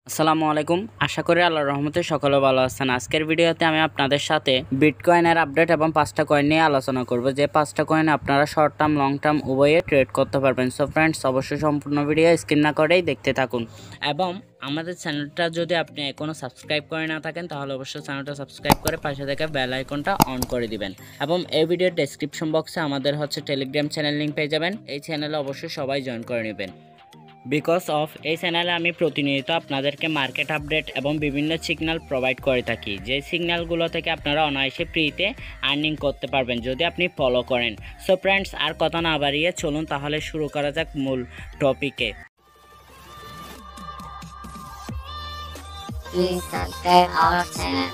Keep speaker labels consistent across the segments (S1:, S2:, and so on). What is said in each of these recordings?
S1: আসসালামুআলাইকুম আশা করি আল্লাহর রহমতে সকলে ভালো আছেন। আজকের ভিডিওতে আমি আপনাদের সাথে বিটকয়েনের আপডেট এবং 5টা কয়েন নিয়ে আলোচনা করব, যে 5টা কয়েন আপনারা শর্ট টার্ম লং টার্ম উভয়ে ট্রেড করতে পারবেন। সো ফ্রেন্ডস, অবশ্যই সম্পূর্ণ ভিডিও স্কিপ না করেই দেখতে থাকুন এবং আমাদের চ্যানেলটা যদি আপনি এখনও সাবস্ক্রাইব করে না থাকেন তাহলে অবশ্যই চ্যানেলটা সাবস্ক্রাইব করে পাশে থেকে বেল আইকনটা অন করে দিবেন এবং এই ভিডিওর ডেসক্রিপশন বক্সে আমাদের টেলিগ্রাম চ্যানেল লিঙ্ক পেয়ে যাবেন। এই চ্যানেলে অবশ্যই সবাই জয়েন করে নেবেন। বিকজ অফ এই চ্যানেলে আমি প্রতিনিয়ত আপনাদেরকে মার্কেট আপডেট এবং বিভিন্ন সিগন্যাল প্রোভাইড করে থাকি, যে সিগন্যালগুলো থেকে আপনারা অনায়াসে ফ্রিতে আর্নিং করতে পারবেন যদি আপনি ফলো করেন। সো ফ্রেন্ডস, আর কথা না বাড়িয়ে চলুন তাহলে শুরু করা যাক মূল টপিকে।
S2: Please subscribe our channel.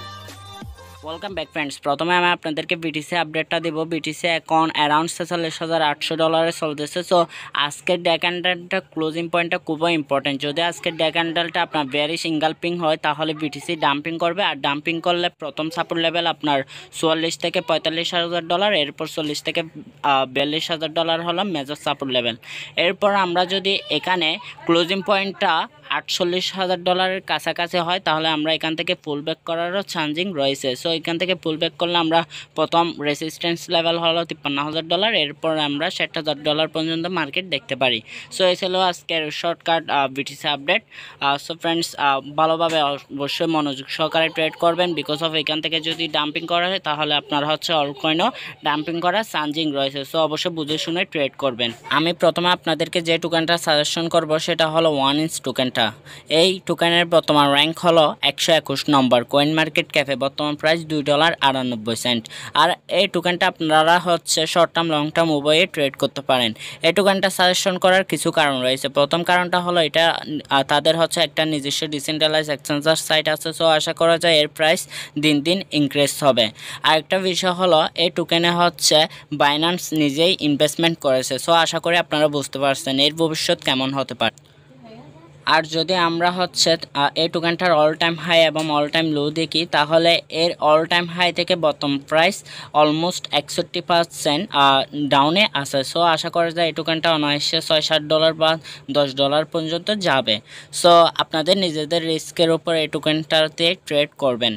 S1: Welcome back friends. প্রথমে আমি আপনাদেরকে বিটিসি আপডেটটা দেবো। বিটিসি এখন অ্যারাউন্ড 46,800 ডলারে চলতেছে। সো আজকের ডে ক্যান্ডেলটা ক্লোজিং পয়েন্টটা খুবই ইম্পর্টেন্ট। যদি আজকের ডে ক্যান্ডেলটা আপনার ভেরি সিঙ্গালপিং হয় তাহলে বিটিসি ডাম্পিং করবে, আর ডাম্পিং করলে প্রথম সাপোর্ট লেভেল আপনার 44 থেকে 45,000 ডলার, এরপর 40 থেকে 42,000 ডলার হলো মেজর সাপোর্ট লেভেল। এরপর আমরা যদি এখানে ক্লোজিং পয়েন্টটা 48,000 ডলারের কাছাকাছি হয় তাহলে আমরা এখান থেকে পুল ব্যাক করারও চান্সিং রয়েছে। সো এখান থেকে পুল ব্যাক করলে আমরা প্রথম রেসিস্ট্যান্স লেভেল হলো 53,000 ডলার, এরপর আমরা 60,000 ডলার পর্যন্ত মার্কেট দেখতে পারি। সো এই ছিল আজকের shortcut BTC update. So friends, ভালোভাবে অবশ্যই মনোযোগ সহকারে ট্রেড করবেন, বিকজ অফ এখান থেকে যদি ডাম্পিং করা হয় তাহলে আপনার অলকয়েনও ডাম্পিং করার চান্সিং রয়েছে। সো অবশ্যই বুঝে শুনে ট্রেড করবেন। আমি প্রথমে আপনাদেরকে যে টোকেনটা সাজেশন করব সেটা হলো 1 ইঞ্চ টোকেনটা। এই টোকেনের বর্তমান র্যাঙ্ক হলো 121 নম্বর। কয়েন মার্কেট ক্যাপে বর্তমান প্রাইস $2.98। আর এই টোকেনটা আপনারা শর্ট টার্ম লং টার্ম উভয়ে ট্রেড করতে পারেন। এই টোকেনটা সাজেশন করার কিছু কারণ রয়েছে। প্রথম কারণটা হলো এটা তাদের একটা নিজস্ব ডিসেন্ট্রালাইজ এক্সচেঞ্জার সাইট আছে। সো আশা করা যায় এর প্রাইস দিন দিন ইনক্রিজ হবে। আরেকটা বিষয় হলো এই টোকেনে বাইন্যান্স নিজেই ইনভেস্টমেন্ট করেছে। সো আশা করি আপনারা বুঝতে পারছেন এর ভবিষ্যৎ কেমন হতে পারে। আর যদি আমরা এই টোকেনটার অল টাইম হাই এবং অল টাইম লো দেখি তাহলে এর অল টাইম হাই থেকে বর্তমান প্রাইস অলমোস্ট 61% ডাউনে আছে। সো আশা করা যায় এই টোকেনটা অনায়াসে $6-7 বা $10 পর্যন্ত যাবে। সো আপনাদের নিজেদের রিস্কের উপর এই টোকেনটাতে ট্রেড করবেন।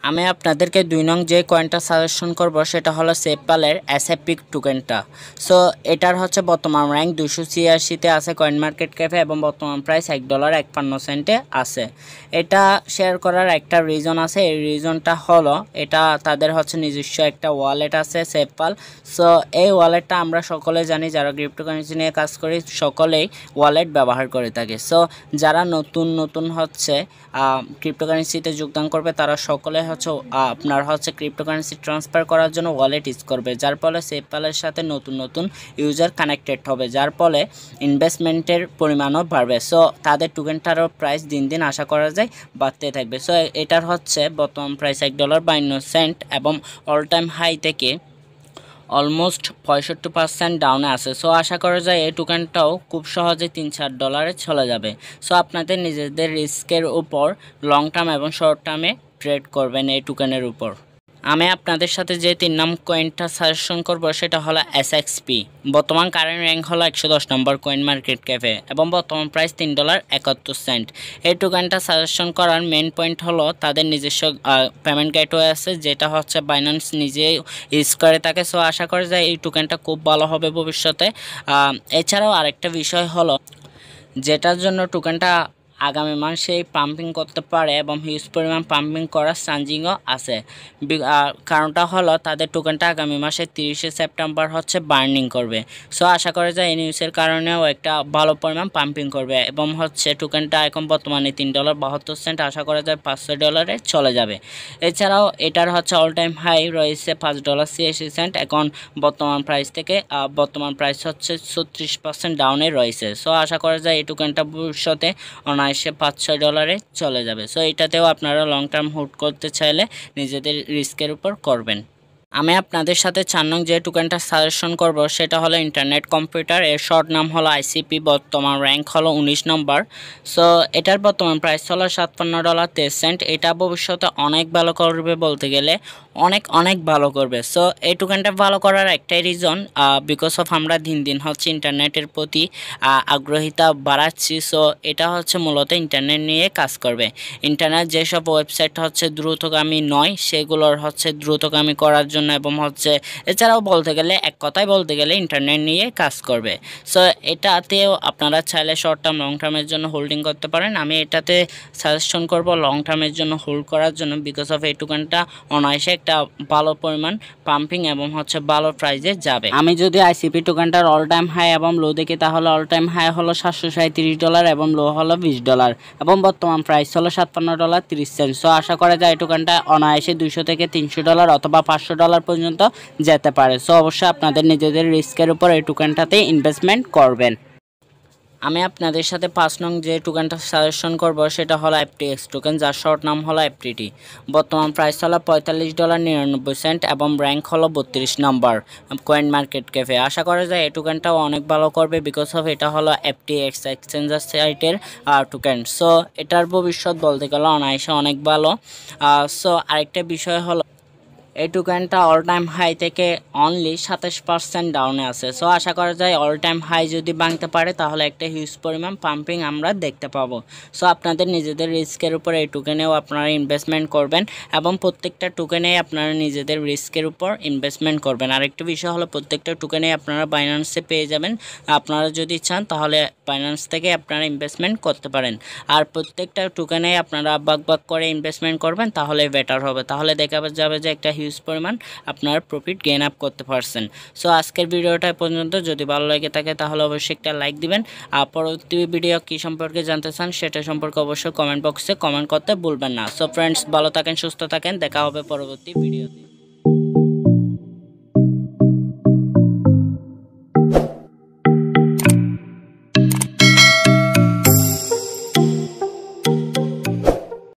S1: আমি আপনাদেরকে 2 নং যে কয়েনটা সাজেশন করব সেটা হলো সেপালের এসএপিক টোকেনটা। সো এটার বর্তমান র্যাঙ্ক 286-তে আছে কয়েন মার্কেট ক্যাপে এবং বর্তমান প্রাইস $1.51 আছে। এটা শেয়ার করার একটা রিজন আছে। এই রিজনটা হলো এটা তাদের নিজস্ব একটা ওয়ালেট আছে সেপাল। সো এই ওয়ালেটটা আমরা সকলে জানি, যারা ক্রিপ্টোকারেন্সি নিয়ে কাজ করি সকলেই ওয়ালেট ব্যবহার করে থাকে। সো যারা নতুন ক্রিপ্টোকারেন্সিতে যোগদান করবে তারা সকলে আপনার ক্রিপ্টোকারেন্সি ট্রান্সফার করার জন্য ওয়ালেট ইউজ করবে, যার ফলে সেপালের সাথে নতুন ইউজার কানেক্টেড হবে, যার ফলে ইনভেস্টমেন্টের পরিমাণও বাড়বে। সো তাদের টোকেনটারও প্রাইস দিন দিন আশা করা যায় বাড়তে থাকবে। সো এটার বর্তমান প্রাইস $1.52 এবং অল টাইম হাই থেকে অলমোস্ট 65% ডাউনে আছে। সো আশা করা যায় এই টোকেনটাও খুব সহজে $3-4 চলে যাবে। সো আপনাদের নিজেদের রিস্কের উপর লং টার্ম এবং শর্ট টার্মে ট্রেড করবেন এই টোকেনের উপর। আমি আপনাদের সাথে যে 3 নং কয়েনটা সাজেশন করব সেটা হলো এসএক্সপি। বর্তমান কারেন্ট র্যাঙ্ক হলো 110 নম্বর কয়েন মার্কেট ক্যাপে এবং বর্তমান প্রাইস $3.71। এই টোকেনটা সাজেশন করার মেন পয়েন্ট হলো তাদের নিজস্ব পেমেন্ট গেটওয়ে আছে, যেটা বাইন্যান্স নিজেই ইউজ করে থাকে। সো আশা করা যায় এই টোকেনটা খুব ভালো হবে ভবিষ্যতে। এছাড়াও আরেকটা বিষয় হলো যেটার জন্য টোকেনটা আগামী মাসে পাম্পিং করতে পারে এবং হিউজ পরিমাণ পাম্পিং করার চান্সিংও আছে। কারণটা হলো তাদের টোকেনটা আগামী মাসে 30শে সেপ্টেম্বর বার্নিং করবে। সো আশা করা যায় এই নিউজের কারণেও একটা ভালো পরিমাণ পাম্পিং করবে এবং টোকেনটা এখন বর্তমানে $3.72। আশা করা যায় $500 চলে যাবে। এছাড়াও এটার অল টাইম হাই রয়েছে $5.86। এখন বর্তমান প্রাইস থেকে বর্তমান প্রাইস 36% ডাউনে রয়েছে। সো আশা করা যায় এই টোকেনটা ভবিষ্যতে অনায়াসে $5-6 চলে যাবে। সো এটাতেও আপনারা লং টার্ম হোল্ড করতে চাইলে নিজেদের রিস্কের উপর করবেন। আমি আপনাদের সাথে 4 নং যে টোকেনটা সাজেশন করব সেটা হলো ইন্টারনেট কম্পিউটার। এর শর্ট নাম হলো আইসিপি। বর্তমান র্যাঙ্ক হলো 19 নম্বর। সো এটার বর্তমান প্রাইস হলো $57.23। এটা ভবিষ্যতে অনেক ভালো করবে, বলতে গেলে অনেক অনেক ভালো করবে। সো এই টোকেনটা ভালো করার একটাই রিজন, বিকজ অফ আমরা দিন দিন হচ্ছে ইন্টারনেটের প্রতি আগ্রহিতা বাড়াচ্ছি। সো এটা হচ্ছে মূলত ইন্টারনেট নিয়ে কাজ করবে। ইন্টারনেট যেসব ওয়েবসাইট হচ্ছে দ্রুতগামী নয়, সেগুলোর হচ্ছে দ্রুতগামী করার জন্য এবং হচ্ছে এছাড়াও বলতে গেলে এক কথায় বলতে গেলে ইন্টারনেট নিয়ে কাজ করবে। সো এটাতেও আপনারা চাইলে শর্ট টার্ম লং টার্মের জন্য হোল্ডিং করতে পারেন। আমি এটাতে সাজেশন করব লং টার্মের জন্য হোল্ড করার জন্য, বিকজ অফ এই টোকেনটা অনায়াসে একটা ভালো পরিমাণ পাম্পিং এবং হচ্ছে ভালো প্রাইজে যাবে। আমি যদি আইসিপি টোকেনটার অল টাইম হাই এবং লো দেখি, তাহলে অল টাইম হাই হলো $737 এবং লো হলো $20 এবং বর্তমান প্রাইস হলো $57.30। সো আশা করা যায় এই টোকেনটা অনায়াসে $200 থেকে $300 অথবা $500 পর্যন্ত যেতে পারে। সো অবশ্যই আপনাদের নিজেদের রিস্কের উপর এই টোকেনটাতে ইনভেস্টমেন্ট করবেন। আমি আপনাদের সাথে 5 নং যে টোকেনটা সাজেশন করব সেটা হলো এফটিএক্স টোকেন, যার শর্ট নাম হলো এফটিটি। বর্তমান প্রাইস হলো $45.99 এবং র্যাঙ্ক হলো 32 নম্বর কয়েন মার্কেট ক্যাফে। আশা করা যায় এই টোকেনটাও অনেক ভালো করবে, বিকজ অফ এটা হলো এফটিএক্স এক্সচেঞ্জার সাইটের টোকেন। সো এটার ভবিষ্যৎ বলতে গেলে অনায়াসে অনেক ভালো। সো আরেকটা বিষয় হলো এই টোকেনটা অল টাইম হাই থেকে অনলি 27% ডাউনে আছে। সো আশা করা যায় অল টাইম হাই যদি ভাঙতে পারে তাহলে একটা হিউজ পরিমাণ পাম্পিং আমরা দেখতে পাবো। সো আপনাদের নিজেদের রিস্কের উপর এই টোকেনেও আপনারা ইনভেস্টমেন্ট করবেন এবং প্রত্যেকটা টোকেনেই আপনারা নিজেদের রিস্কের উপর ইনভেস্টমেন্ট করবেন। আরেকটা বিষয় হলো প্রত্যেকটা টোকেনেই আপনারা বাইন্যান্সে পেয়ে যাবেন। আপনারা যদি চান তাহলে বাইন্যান্স থেকে আপনারা ইনভেস্টমেন্ট করতে পারেন। আর প্রত্যেকটা টোকেনেই আপনারা ভাগ ভাগ করে ইনভেস্টমেন্ট করবেন, তাহলে বেটার হবে। তাহলে দেখা যাবে যে একটা হিউজ পরিমাণ আপনার প্রফিট গেইন আপ করতে পারছেন। সো আজকের ভিডিওটা পর্যন্ত। যদি ভালো লাগে থাকে তাহলে অবশ্যই একটা লাইক দিবেন। আর পরবর্তী ভিডিও কী সম্পর্কে জানতে চান সেটা সম্পর্কে অবশ্যই কমেন্ট বক্সে কমেন্ট করতে ভুলবেন না। সো ফ্রেন্ডস, ভালো থাকেন, সুস্থ থাকেন, দেখা হবে পরবর্তী ভিডিওতে।